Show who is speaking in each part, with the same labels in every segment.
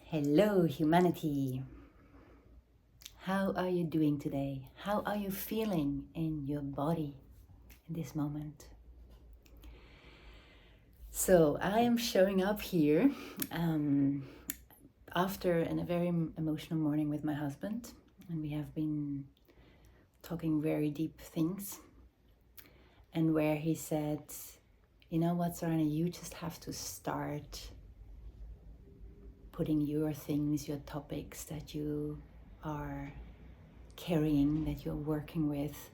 Speaker 1: Hello, humanity. How are you doing today? How are you feeling in your body in this moment? So, I am showing up here after a very emotional morning with my husband, and we have been talking very deep things. And where he said, you know what, Sarana, you just have to start putting your things, your topics that you are carrying, that you're working with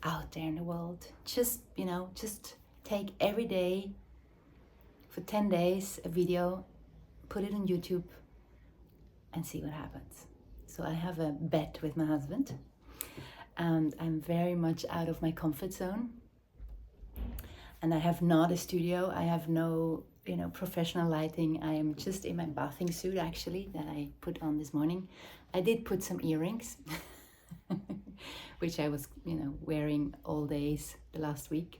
Speaker 1: out there in the world. Just take every day for 10 days a video, put it on YouTube and see what happens. So I have a bet with my husband, and I'm very much out of my comfort zone. And I have not a studio, I have no professional lighting. I am just in my bathing suit actually that I put on this morning. I did put some earrings which I was wearing all days the last week.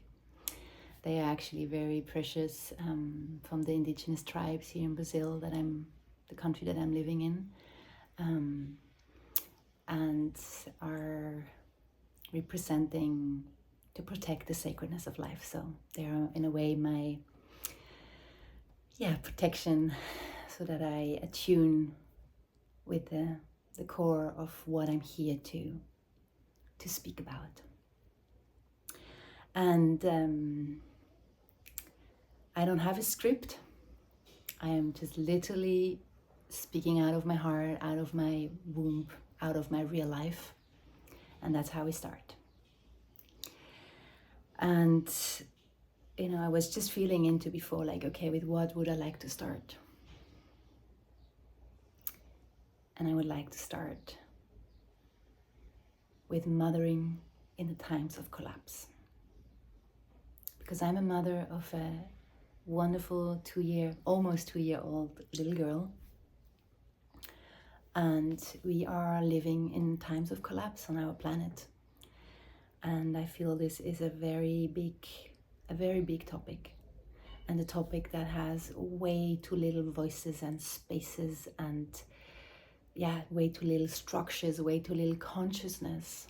Speaker 1: They are actually very precious, from the indigenous tribes here in Brazil, the country that I'm living in, and are representing to protect the sacredness of life. So they are in a way my protection, so that I attune with the core of what I'm here to speak about. And I don't have a script. I am just literally speaking out of my heart, out of my womb, out of my real life. And that's how we start. And I was just feeling into before, like, okay, with what would I like to start? And I would like to start with mothering in the times of collapse. Because I'm a mother of a wonderful almost 2-year-old little girl. And we are living in times of collapse on our planet. And I feel this is a very big topic. And a topic that has way too little voices and spaces, and way too little structures, way too little consciousness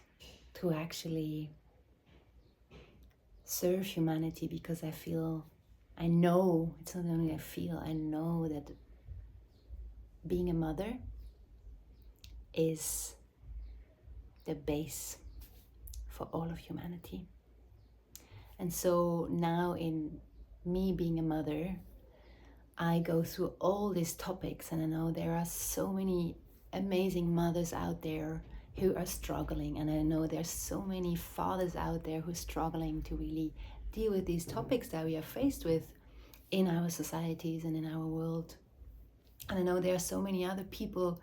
Speaker 1: to actually serve humanity. Because I know, it's not only I know that being a mother is the base for all of humanity. And so now, in me being a mother, I go through all these topics, and I know there are so many amazing mothers out there who are struggling, and I know there's so many fathers out there who are struggling to really deal with these topics that we are faced with in our societies and in our world. And I know there are so many other people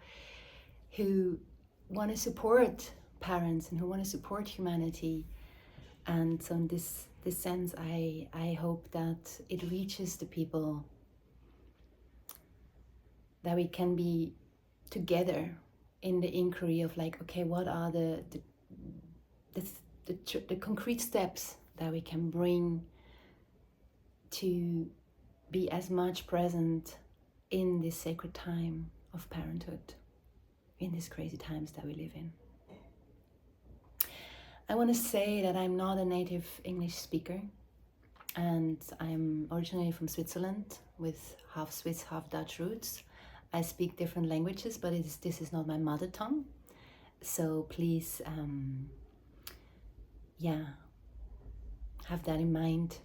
Speaker 1: who want to support parents and who want to support humanity. And so in this sense, I hope that it reaches the people, that we can be together in the inquiry of, like, okay, what are the concrete steps that we can bring to be as much present in this sacred time of parenthood, in these crazy times that we live in. I want to say that I'm not a native English speaker, and I'm originally from Switzerland with half Swiss, half Dutch roots. I speak different languages, but this is not my mother tongue. So please, have that in mind.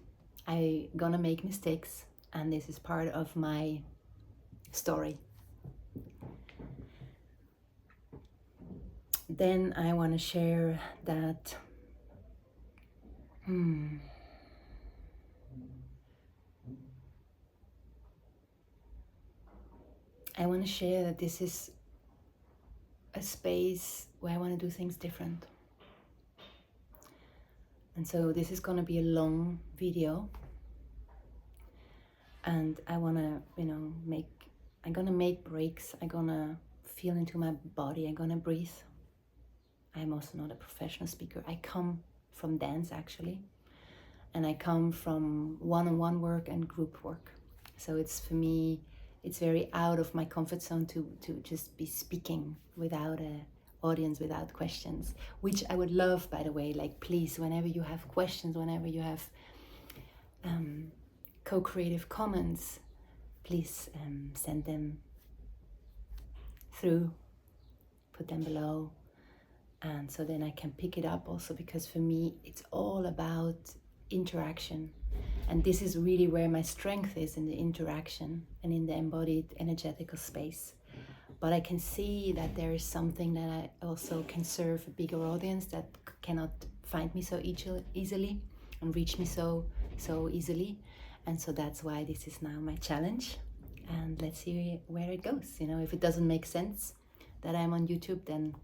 Speaker 1: I'm gonna make mistakes, and this is part of my story. Then I want to share that this is a space where I want to do things different. And so this is going to be a long video, and I want to I'm going to make breaks. I'm going to feel into my body. I'm going to breathe. I'm also not a professional speaker. I come from dance actually, and I come from one-on-one work and group work. So for me, it's very out of my comfort zone to just be speaking without a audience, without questions, which I would love, by the way. Like, please, whenever you have questions, whenever you have co-creative comments, please send them through, put them below, and so then I can pick it up also, because for me it's all about interaction, and this is really where my strength is, in the interaction and in the embodied energetical space. But I can see that there is something that I also can serve a bigger audience that cannot find me so easily and reach me so easily. And so that's why this is now my challenge. And let's see where it goes. You know, if it doesn't make sense that I'm on YouTube, then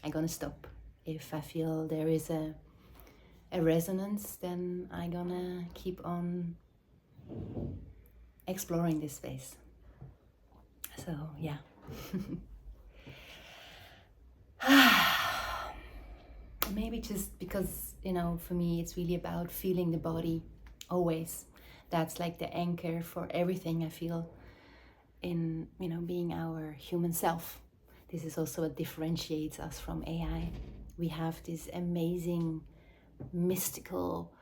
Speaker 1: I'm gonna stop. If I feel there is a resonance, then I'm gonna keep on exploring this space. So yeah. Maybe just because, you know, for me it's really about feeling the body always. That's like the anchor for everything I feel in, you know, being our human self. This is also what differentiates us from AI. We have these amazing mystical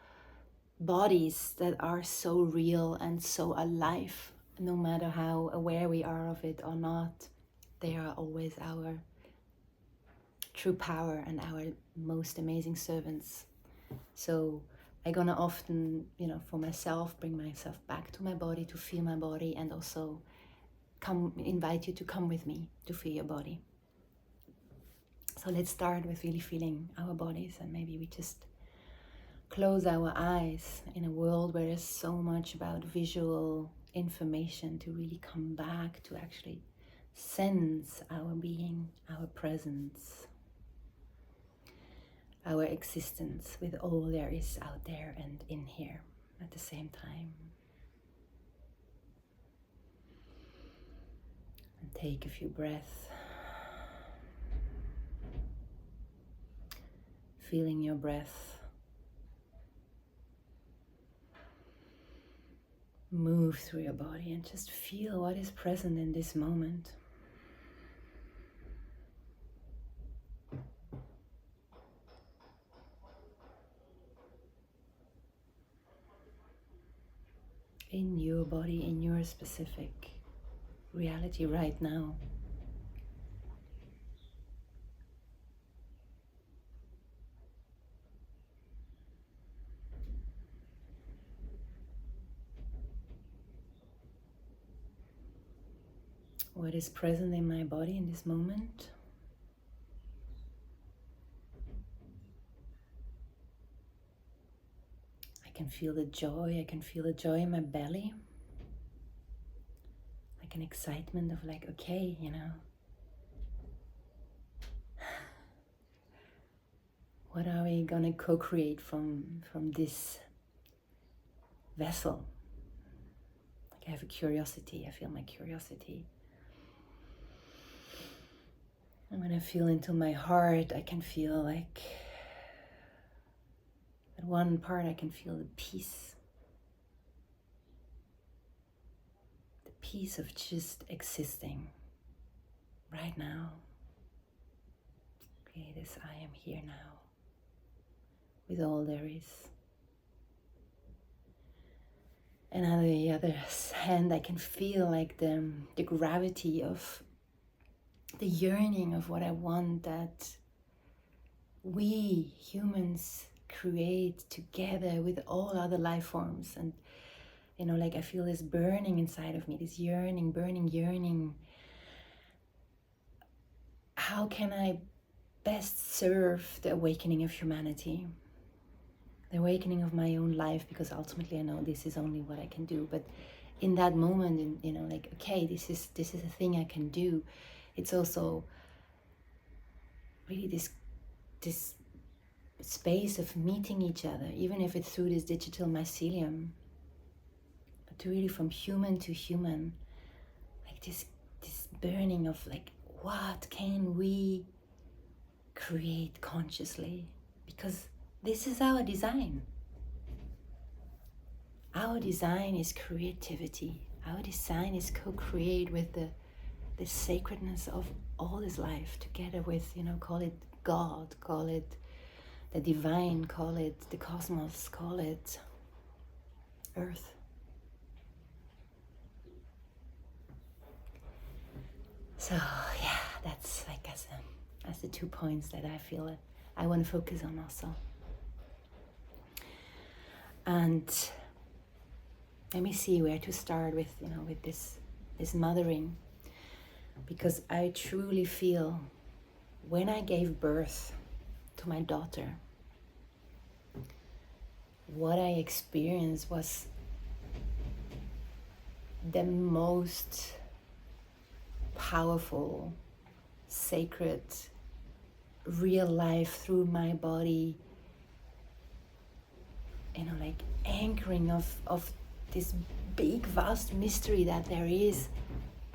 Speaker 1: bodies that are so real and so alive. No matter how aware we are of it or not, they are always our true power and our most amazing servants. So I'm gonna often, you know, for myself, bring myself back to my body, to feel my body, and also invite you to come with me to feel your body. So let's start with really feeling our bodies, and maybe we just close our eyes in a world where there's so much about visual information, to really come back to actually sense our being, our presence, our existence with all there is out there and in here at the same time. And take a few breaths, feeling your breath move through your body, and just feel what is present in this moment. In your body, in your specific reality right now. What is present in my body in this moment? I can feel the joy. I can feel the joy in my belly. Like an excitement of like, okay, you know, what are we gonna co-create from this vessel? Like I have a curiosity. I feel my curiosity. And when I feel into my heart, I can feel like, at one part I can feel the peace. The peace of just existing right now. Okay, this I am here now, with all there is. And on the other hand, I can feel like the gravity of the yearning of what I want, that we humans create together with all other life forms. And you know, like I feel this burning inside of me, this yearning, burning yearning. How can I best serve the awakening of humanity, the awakening of my own life? Because ultimately I know this is only what I can do. But in that moment, you know, like, okay, this is a thing I can do. It's also really this space of meeting each other, even if it's through this digital mycelium, but to really from human to human, like this burning of like, what can we create consciously? Because this is our design. Our design is creativity. our design is co-create with the sacredness of all this life, together with, call it God, call it the divine, call it the cosmos, call it Earth. So yeah, that's like as the 2 points that I feel I want to focus on also. And let me see where to start with, with this mothering, because I truly feel when I gave birth to my daughter, what I experienced was the most powerful, sacred, real life through my body, like anchoring of this big vast mystery that there is,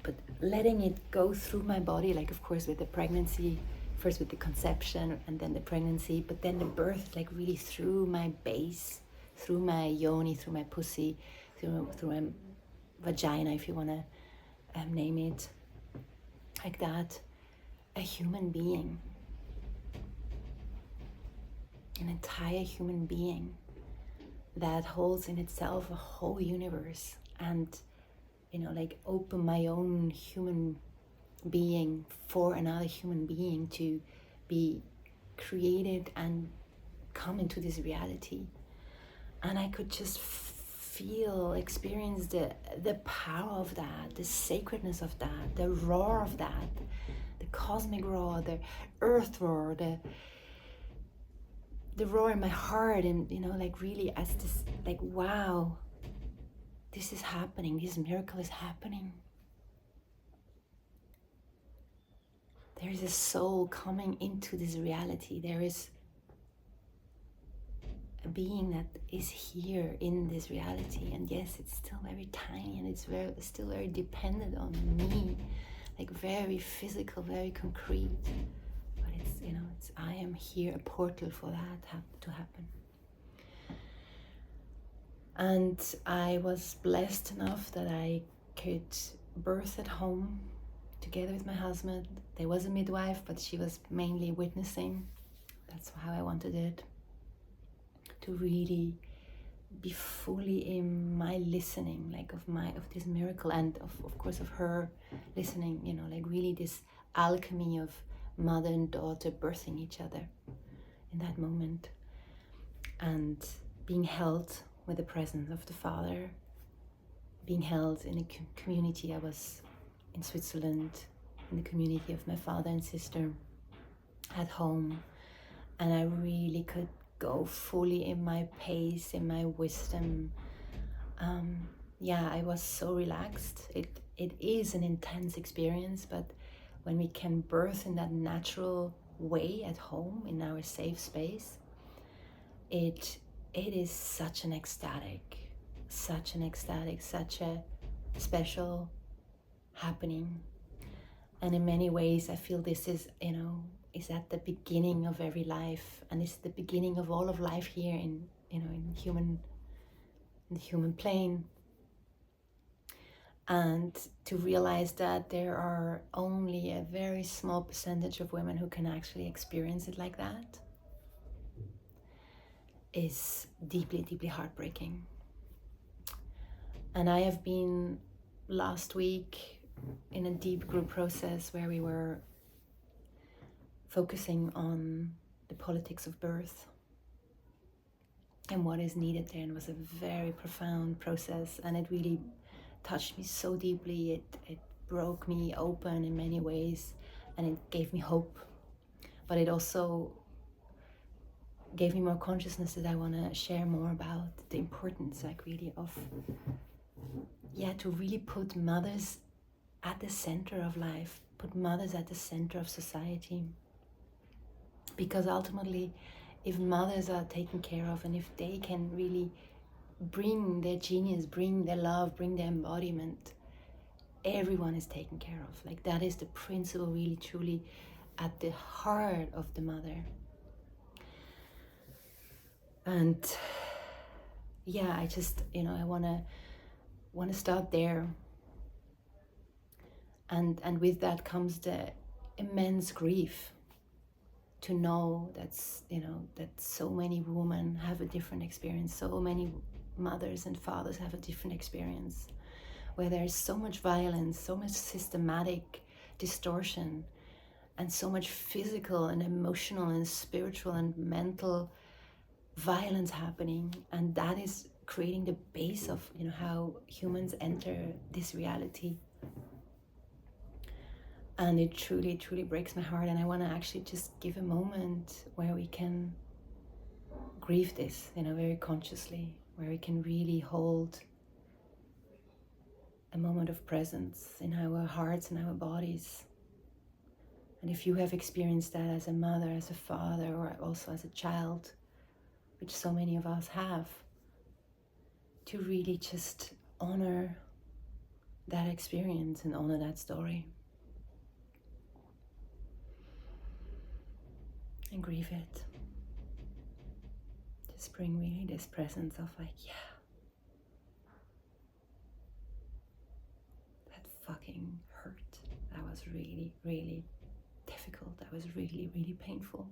Speaker 1: but letting it go through my body, like of course with the pregnancy, first with the conception and then the pregnancy, but then the birth, like really through my base, through my yoni, through my pussy, through my vagina, if you want to name it like that. A human being, an entire human being that holds in itself a whole universe, and like open my own human being for another human being to be created and come into this reality. And I could just experience the power of that, the sacredness of that, the roar of that, the cosmic roar, the earth roar, the roar in my heart, and like really as this, like, wow, this is happening, this miracle is happening. There is a soul coming into this reality. There is a being that is here in this reality, and yes, it's still very tiny, and it's still very dependent on me, like very physical, very concrete. But it's I am here, a portal for that to happen. And I was blessed enough that I could birth at home together with my husband. There was a midwife, but she was mainly witnessing. That's how I wanted it, to really be fully in my listening, like of this miracle, and of course of her listening, like really this alchemy of mother and daughter birthing each other in that moment, and being held with the presence of the father, being held in a community. I was in Switzerland, in the community of my father and sister at home, and I really could go fully in my pace, in my wisdom. I was so relaxed. It is an intense experience, but when we can birth in that natural way at home, in our safe space, it is such an ecstatic, such a special happening. And in many ways I feel this is at the beginning of every life, and it's the beginning of all of life here in the human plane. And to realize that there are only a very small percentage of women who can actually experience it like that is deeply, deeply heartbreaking. And I have been last week in a deep group process where we were focusing on the politics of birth and what is needed there, and it was a very profound process, and it really touched me so deeply. It broke me open in many ways, and it gave me hope, but it also gave me more consciousness that I want to share more about the importance, like really of to really put mothers at the center of life, put mothers at the center of society. Because ultimately, if mothers are taken care of, and if they can really bring their genius, bring their love, bring their embodiment, everyone is taken care of. Like that is the principle really truly at the heart of the mother. And I just, I want to, want to start there. And with that comes the immense grief to know that's, you know, that so many women have a different experience, so many mothers and fathers have a different experience, where there's so much violence, so much systematic distortion, and so much physical and emotional and spiritual and mental violence happening. And that is creating the base of, you know, how humans enter this reality. And it truly, truly breaks my heart. And I want to actually just give a moment where we can grieve this, you know, very consciously, where we can really hold a moment of presence in our hearts and our bodies. And if you have experienced that as a mother, as a father, or also as a child, which so many of us have, to really just honor that experience and honor that story. And grieve it. Just bring really this presence of like, yeah, that fucking hurt. That was really, really difficult. That was really, really painful.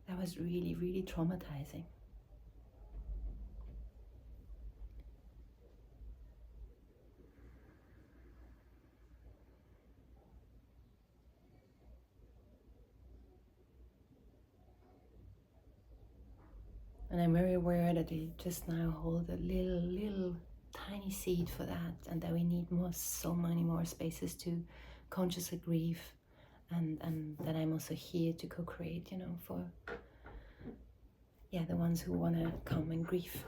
Speaker 1: That was really, really traumatizing. And I'm very aware that we just now hold a little tiny seed for that, and that we need so many more spaces to consciously grieve, and that I'm also here to co-create, you know, for the ones who want to come and grieve.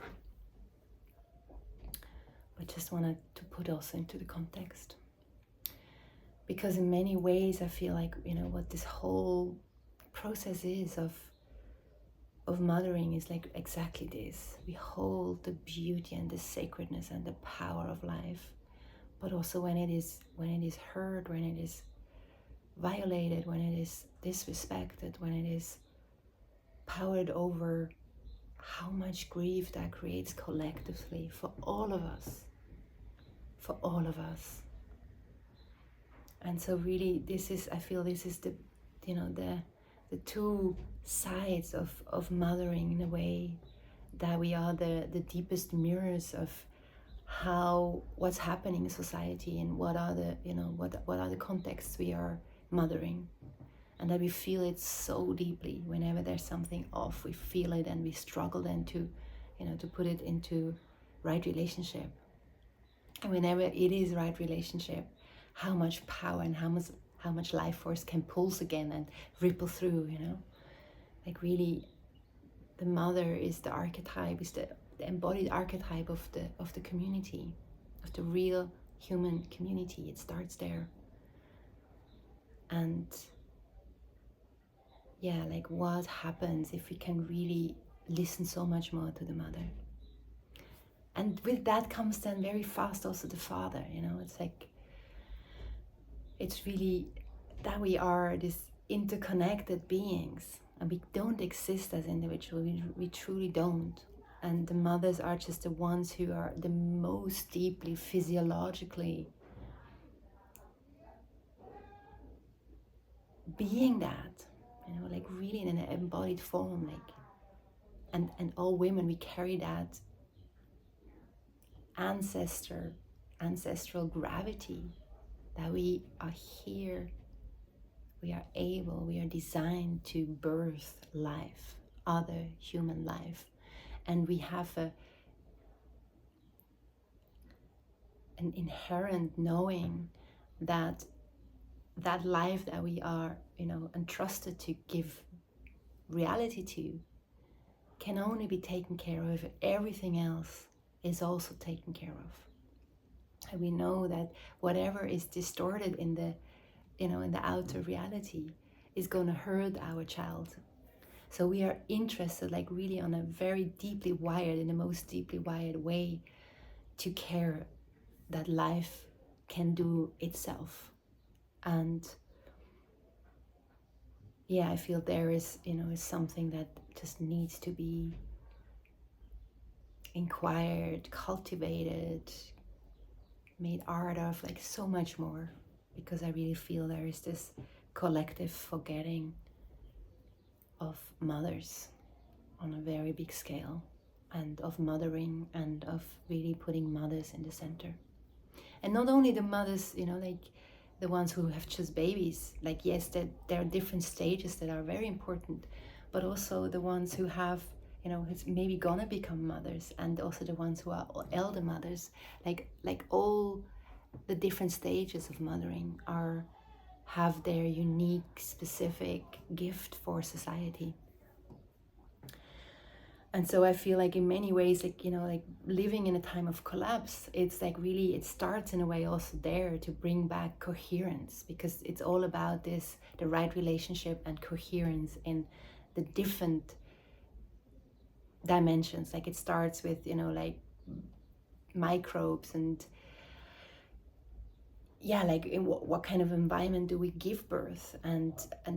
Speaker 1: But just wanted to put also into the context, because in many ways I feel like, you know, what this whole process is of mothering is like exactly this. We hold the beauty and the sacredness and the power of life, but also when it is hurt, when it is violated, when it is disrespected, when it is powered over, how much grief that creates collectively for all of us. And so really I feel this is the, you know, the two sides of mothering, in a way that we are the deepest mirrors of what's happening in society, and what are the, you know, what are the contexts we are mothering, and that we feel it so deeply. Whenever there's something off, we feel it, and we struggle then to, you know, to put it into right relationship. And whenever it is right relationship, how much power and how much life force can pulse again and ripple through, you know. Like really, the mother is the archetype, is the embodied archetype of the community, of the real human community. It starts there. And yeah, like what happens if we can really listen so much more to the mother? And with that comes then very fast also the father, you know. It's like, it's really that we are these interconnected beings, and we don't exist as individuals. We truly don't. And the mothers are just the ones who are the most deeply physiologically being that, you know, like really in an embodied form, like, and all women, we carry that ancestral gravity, that we are here, we are designed to birth life, other human life. And we have an inherent knowing that life that we are, you know, entrusted to give reality to can only be taken care of if everything else is also taken care of. And we know that whatever is distorted in the, you know, in the outer reality is going to hurt our child. So we are interested, like really on a very deeply wired, in the most deeply wired way, to care that life can do itself. And yeah, I feel there is, you know, is something that just needs to be inquired, cultivated, made art of, like so much more, because I really feel there is this collective forgetting of mothers on a very big scale, and of mothering, and of really putting mothers in the center. And not only the mothers, you know, like the ones who have just babies, like yes, there are different stages that are very important, but also the ones who have, you know, who's maybe gonna become mothers, and also the ones who are elder mothers, like all the different stages of mothering have their unique, specific gift for society. And so I feel like in many ways, like, you know, like living in a time of collapse, it's like really, it starts in a way also there to bring back coherence, because it's all about this, the right relationship and coherence in the different dimensions. Like it starts with, you know, like microbes and yeah, like in what kind of environment do we give birth, and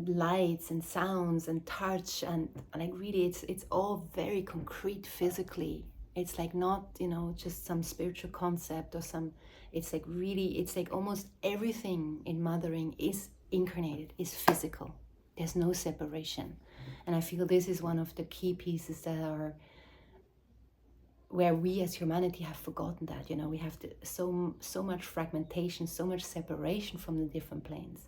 Speaker 1: lights and sounds and touch, and like really it's all very concrete physically. It's like not, you know, just some spiritual concept or some, it's like really, it's like almost everything in mothering is incarnated, is physical. There's no separation. And I feel this is one of the key pieces that are where we as humanity have forgotten that, you know, we have so much fragmentation, so much separation from the different planes.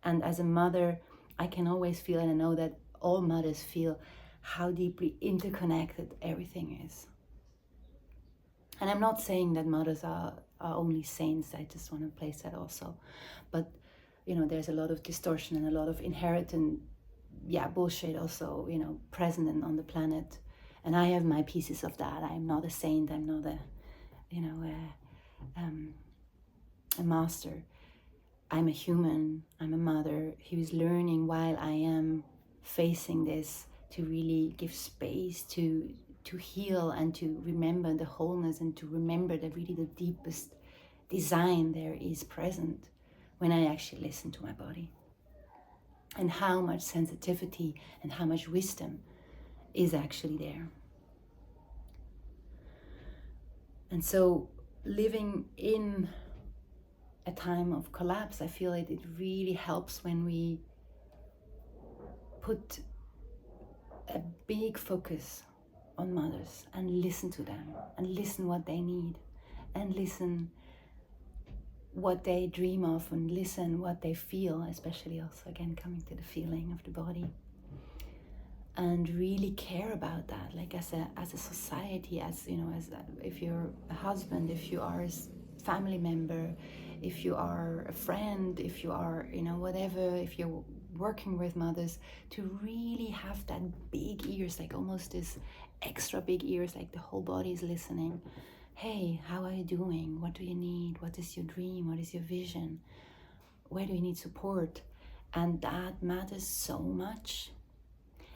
Speaker 1: And as a mother, I can always feel, and I know that all mothers feel, how deeply interconnected everything is. And I'm not saying that mothers are only saints. I just want to place that also. But, you know, there's a lot of distortion and a lot of inherent, bullshit also, you know, present on the planet. And I have my pieces of that. I'm not a saint. I'm not a, you know, a master. I'm a human. I'm a mother who is learning while I am facing this, to really give space to heal and to remember the wholeness, and to remember that really the deepest design there is present when I actually listen to my body, and how much sensitivity and how much wisdom is actually there. And so living in a time of collapse, I feel like it really helps when we put a big focus on mothers and listen to them, and listen what they need, and listen what they dream of, and listen what they feel, especially also again coming to the feeling of the body. And really care about that, like as a society, as you know, if you're a husband, if you are a family member, if you are a friend, if you are, you know, whatever, if you're working with mothers, to really have that big ears, like almost this extra big ears, like the whole body is listening. Hey, how are you doing? What do you need? What is your dream? What is your vision? Where do you need support? And that matters so much.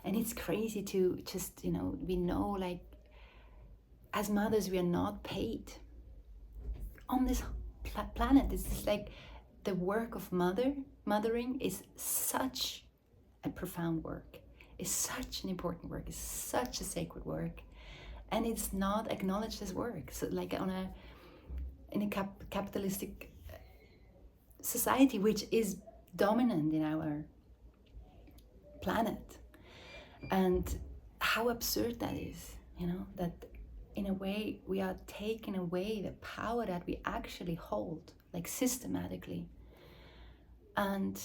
Speaker 1: And it's crazy to just, you know, we know, like, as mothers, we are not paid on this planet. This is like the work of mothering is such a profound work. It's such an important work. It's such a sacred work. And it's not acknowledged as work. So like in a capitalistic society, which is dominant in our planet. And how absurd that is, you know, that in a way we are taking away the power that we actually hold, like systematically. And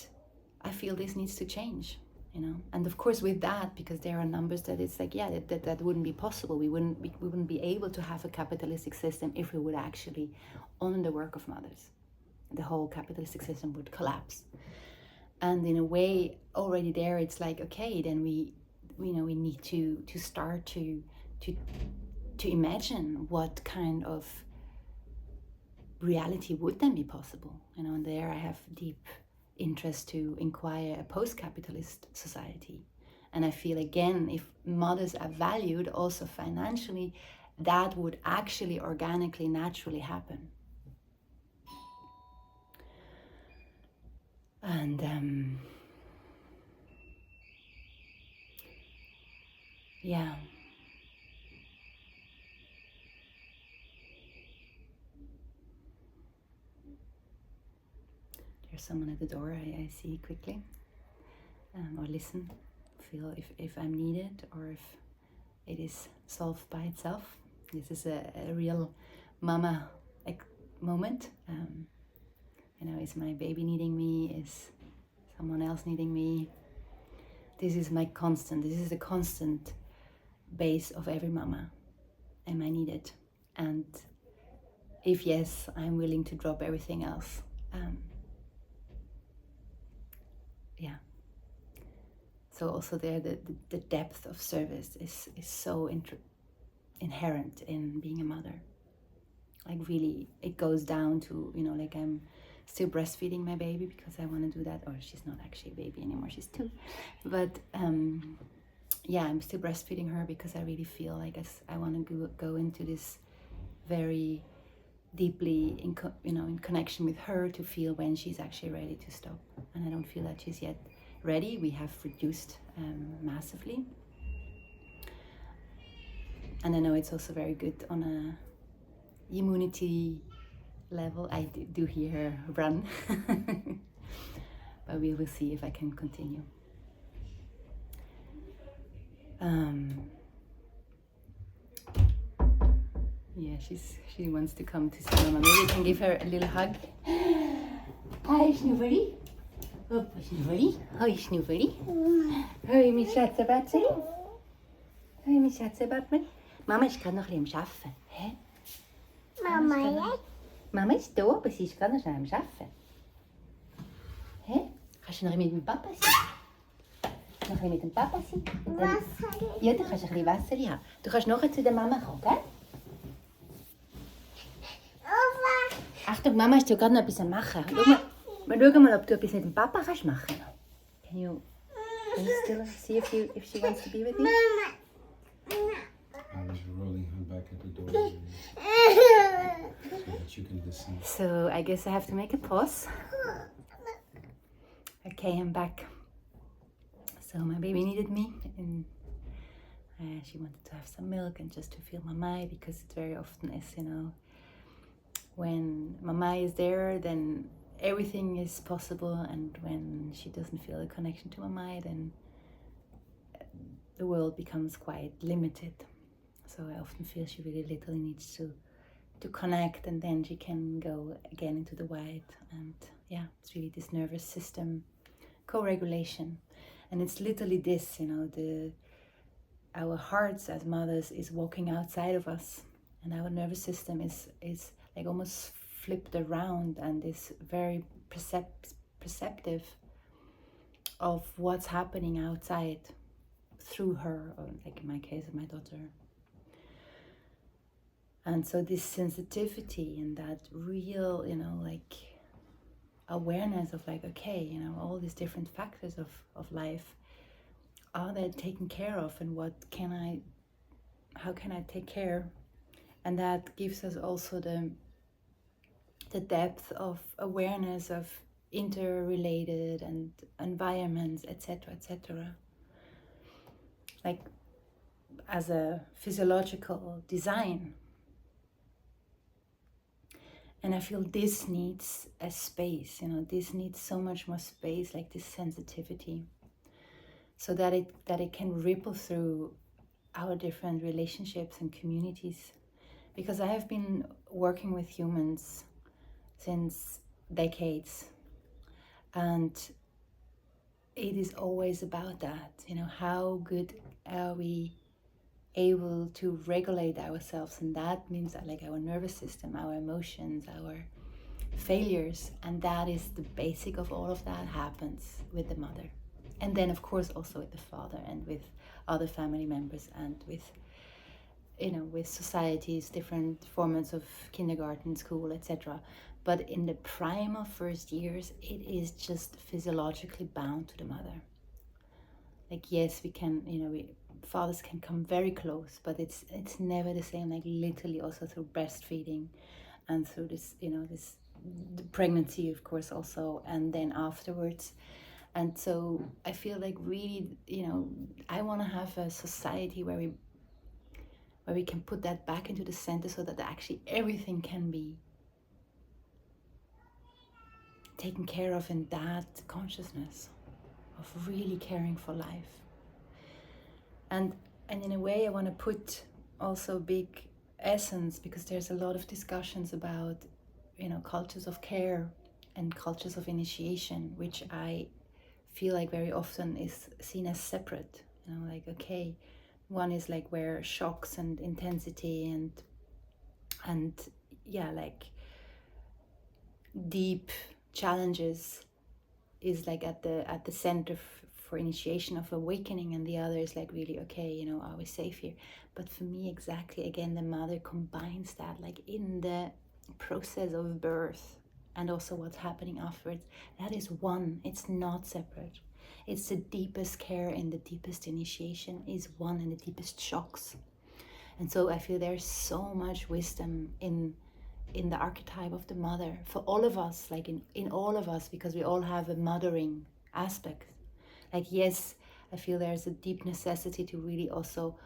Speaker 1: I feel this needs to change, you know. And of course with that, because there are numbers that it's like, yeah, that wouldn't be possible. We wouldn't be able to have a capitalistic system if we would actually honor the work of mothers. The whole capitalistic system would collapse. And in a way already there, it's like, okay, then we need to start to imagine what kind of reality would then be possible, you know. And there I have deep interest to inquire a post-capitalist society. And I feel, again, if mothers are valued also financially, that would actually organically, naturally happen. And yeah. There's someone at the door. I see quickly, or listen, feel if I'm needed or if it is solved by itself. This is a real mama moment. Is my baby needing me? Is someone else needing me? This is my constant. This is the constant base of every mama. Am I needed? And if yes, I'm willing to drop everything else. So also there, the depth of service is so inherent in being a mother. Like really, it goes down to, like I'm still breastfeeding my baby because I want to do that. Or she's not actually a baby anymore, she's 2. But I'm still breastfeeding her because I really feel like I want to go into this very deeply in connection with her to feel when she's actually ready to stop. And I don't feel that she's yet ready. We have reduced massively. And I know it's also very good on a immunity level. I do hear her run. But we will see if I can continue. She wants to come to see Mama. Maybe we can give her a little hug. Hi, Snoeverie. Hop, Snoeverie. Hoi, Snoeverie. Hoi, mijn schatzenbatterie. Hoi, mijn schatzenbatterie. Mama is gerade noch ein bisschen am Arbeiten. Hä? Mama ist da, aber sie ist gerade noch am Arbeiten. Hä? Kannst du noch mit dem Papa sein? Noch ein bisschen mit dem Papa sein? Wasser. Ja, du kannst ein bisschen Wasser haben. Du kannst nachher zu der Mama kommen, gell? Achtung, Mama ist ja gerade noch etwas am Machen. Schau mal, ob du etwas mit dem Papa kannst machen. Can you still see if she wants to be with you?
Speaker 2: I was rolling her back at the door so that you can listen.
Speaker 1: So I guess I have to make a pause. Okay, I'm back. So my baby needed me, and she wanted to have some milk and just to feel Mama, because it very often is, when Mama is there, then everything is possible, and when she doesn't feel a connection to Mama, then the world becomes quite limited. So I often feel she really literally needs to connect, and then she can go again into the white. And it's really this nervous system co-regulation. And it's literally this, our hearts as mothers is walking outside of us, and our nervous system is like almost flipped around and is very perceptive of what's happening outside through her, or like in my case of my daughter. And so this sensitivity and that real, awareness of okay, all these different factors of life, are they taken care of, and how can I take care? And that gives us also the depth of awareness of interrelated and environments, etc., etc. Like as a physiological design. And I feel this needs a space, this needs so much more space, like this sensitivity, so that it can ripple through our different relationships and communities. Because I have been working with humans since decades, and it is always about that, how good are we able to regulate ourselves, and that means that our nervous system, our emotions, our failures, and that is the basic of all of that happens with the mother, and then of course also with the father and with other family members and with societies, different formats of kindergarten, school, etc. But in the prime of first years, it is just physiologically bound to the mother. Yes, we can, fathers can come very close, but it's never the same. Literally also through breastfeeding, and through this, the pregnancy, of course, also, and then afterwards. And so I feel really, I want to have a society where we can put that back into the center, so that actually everything can be taken care of in that consciousness of really caring for life. And in a way I want to put also big essence, because there's a lot of discussions about, you know, cultures of care and cultures of initiation, which I feel like very often is seen as separate. You know, like, okay, one is like where shocks and intensity and yeah, like deep challenges is like at the center for initiation of awakening, and the other is like really, okay, you know, are we safe here? But for me, exactly, again, the mother combines that, like in the process of birth and also what's happening afterwards. That is one, it's not separate. It's the deepest care and the deepest initiation is one, and the deepest shocks. And so I feel there's so much wisdom in the archetype of the mother for all of us, like in all of us, because we all have a mothering aspect. Like, yes, I feel there's a deep necessity to really also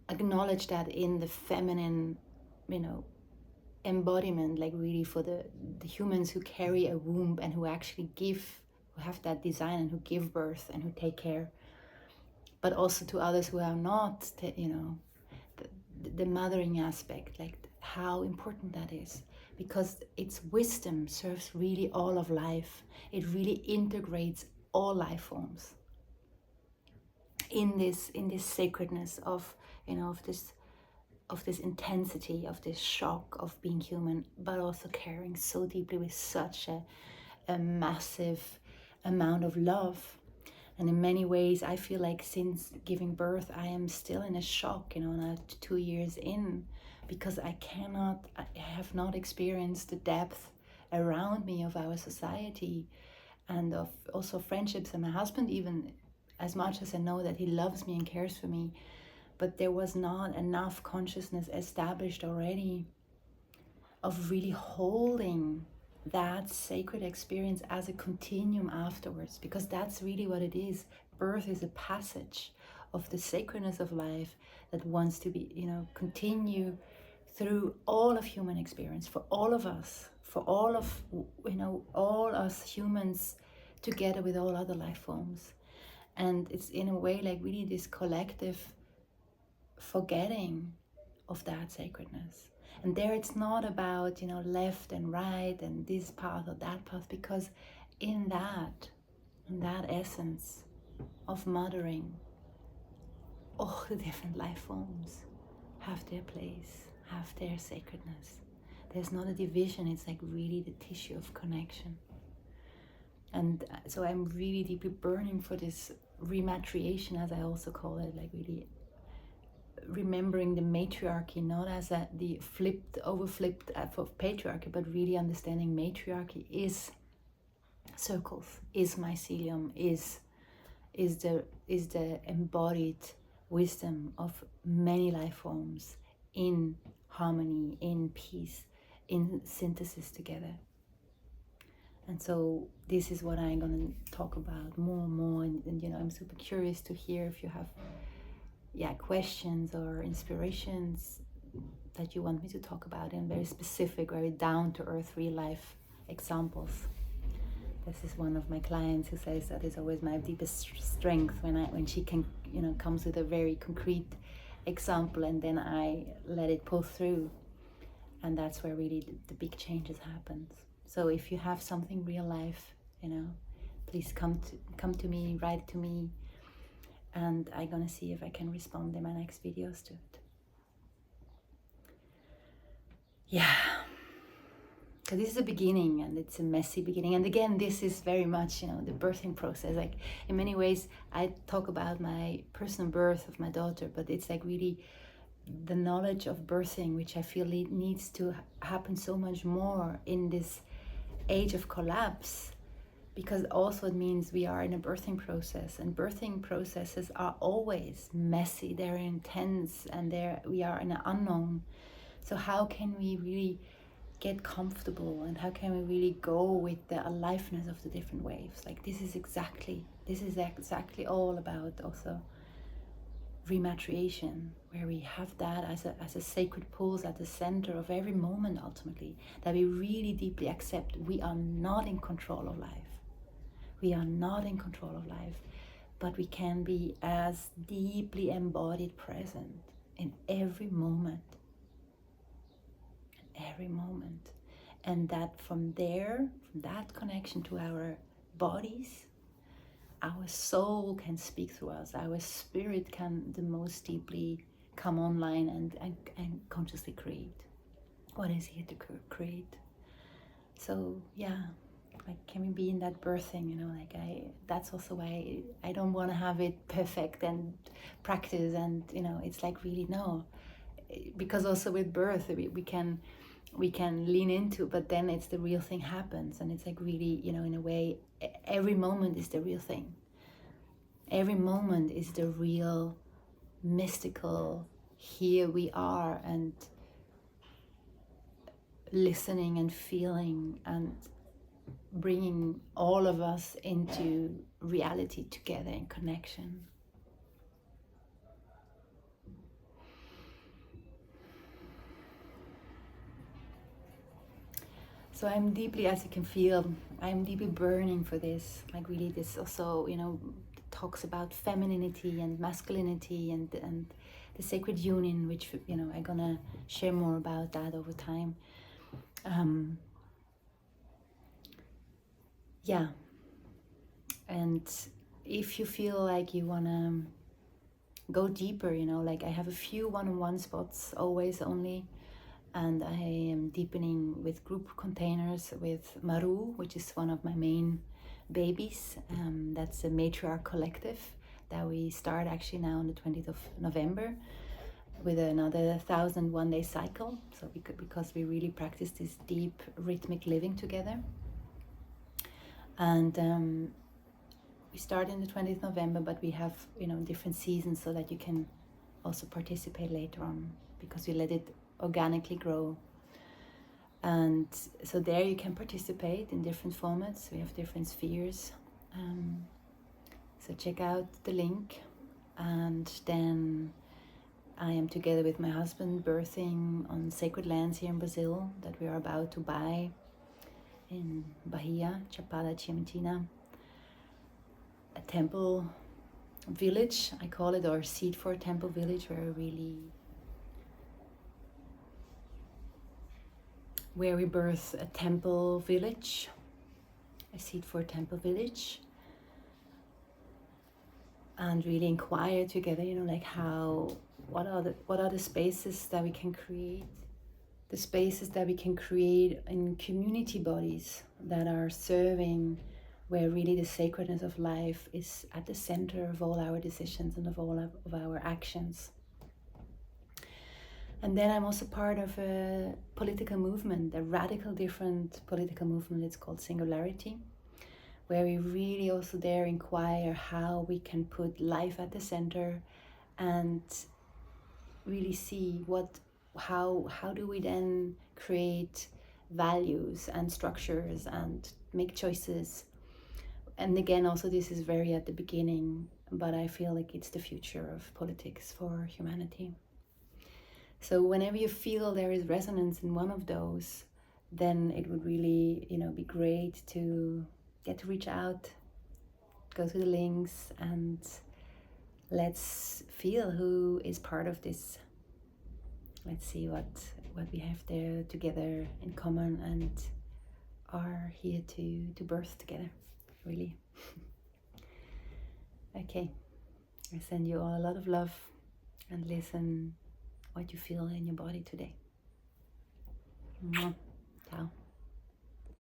Speaker 1: acknowledge that in the feminine, you know, embodiment, like really for the humans who carry a womb and who actually give, who have that design and who give birth and who take care, but also to others who are not, you know, the mothering aspect, like how important that is, because its wisdom serves really all of life. It really integrates all life forms in this sacredness of, you know, of this intensity, of this shock of being human, but also caring so deeply with such a massive amount of love. And in many ways, I feel like since giving birth, I am still in a shock, you know, now 2 years in, because I have not experienced the depth around me of our society and of also friendships. And my husband, even as much as I know that he loves me and cares for me, but there was not enough consciousness established already of really holding that sacred experience as a continuum afterwards, because that's really what it is. Birth is a passage of the sacredness of life that wants to be, you know, continue through all of human experience, for all of us, for all of, you know, all us humans together with all other life forms. And it's in a way like really this collective forgetting of that sacredness. And there it's not about, you know, left and right and this path or that path, because in that essence of mothering, all the different life forms have their place, have their sacredness. There's not a division, it's like really the tissue of connection. And so I'm really deeply burning for this rematriation, as I also call it, like really remembering the matriarchy, not as the overflipped of patriarchy, but really understanding matriarchy is circles, is mycelium, is the embodied wisdom of many life forms in harmony, in peace, in synthesis together. And so this is what I'm going to talk about more and more, and you know, I'm super curious to hear if you have questions or inspirations that you want me to talk about in very specific, very down-to-earth, real-life examples. This is one of my clients who says that is always my deepest strength, when she can, you know, comes with a very concrete example, and then I let it pull through, and that's where really the big changes happen. So if you have something real life, you know, please come to me, write to me, and I'm gonna see if I can respond in my next videos to it. Yeah, so this is a beginning, and it's a messy beginning. And again, this is very much, you know, the birthing process. Like in many ways, I talk about my personal birth of my daughter, but it's like really the knowledge of birthing, which I feel needs to happen so much more in this age of collapse, because also it means we are in a birthing process, and birthing processes are always messy, they're intense, and we are in an unknown. So how can we really get comfortable, and how can we really go with the aliveness of the different waves? Like this is exactly all about also Rematriation, where we have that as a sacred pulse at the center of every moment, ultimately, that we really deeply accept we are not in control of life. We are not in control of life, but we can be as deeply embodied present in every moment. In every moment. And that from there, from that connection to our bodies, our soul can speak through us. Our spirit can the most deeply come online and consciously create what is here to create. So yeah, like, can we be in that birthing, you know, like that's also why I don't want to have it perfect and practice, and you know, it's like, really, no, because also with birth we can lean into, but then it's the real thing happens, and it's like, really, you know, in a way, every moment is the real thing. Every moment is the real mystical, here we are, and listening and feeling and bringing all of us into reality together in connection. So I'm deeply, as you can feel, I'm deeply burning for this. Like, really, this also, you know, talks about femininity and masculinity and the sacred union, which, you know, I'm gonna share more about that over time. Yeah, and if you feel like you wanna go deeper, you know, like, I have a few one-on-one spots, always only, and I am deepening with group containers with Māa'ru, which is one of my main babies. That's a matriarch collective that we start actually now on the 20th of November with another 1,000 one-day cycle. So because we really practice this deep rhythmic living together. And we start in the 20th November, but we have, you know, different seasons so that you can also participate later on, because we let it organically grow. And so there you can participate in different formats. We have different spheres. So check out the link. And then I am together with my husband birthing on sacred lands here in Brazil that we are about to buy in Bahia, Chapada Diamantina, a temple village, I call it, or seed for temple village, where we birth a temple village, a seed for temple village, and really inquire together, you know, like, what are the spaces that we can create, the spaces that we can create in community bodies that are serving, where really the sacredness of life is at the center of all our decisions and of all of our actions. And then I'm also part of a political movement, a radical different political movement. It's called Singularity, where we really also there inquire how we can put life at the center and really see how do we then create values and structures and make choices. And again, also, this is very at the beginning, but I feel like it's the future of politics for humanity. So whenever you feel there is resonance in one of those, then it would really, you know, be great to get to reach out, go to the links, and let's feel who is part of this. Let's see what we have there together in common and are here to birth together, really. Okay, I send you all a lot of love, and listen what you feel in your body today. Ciao.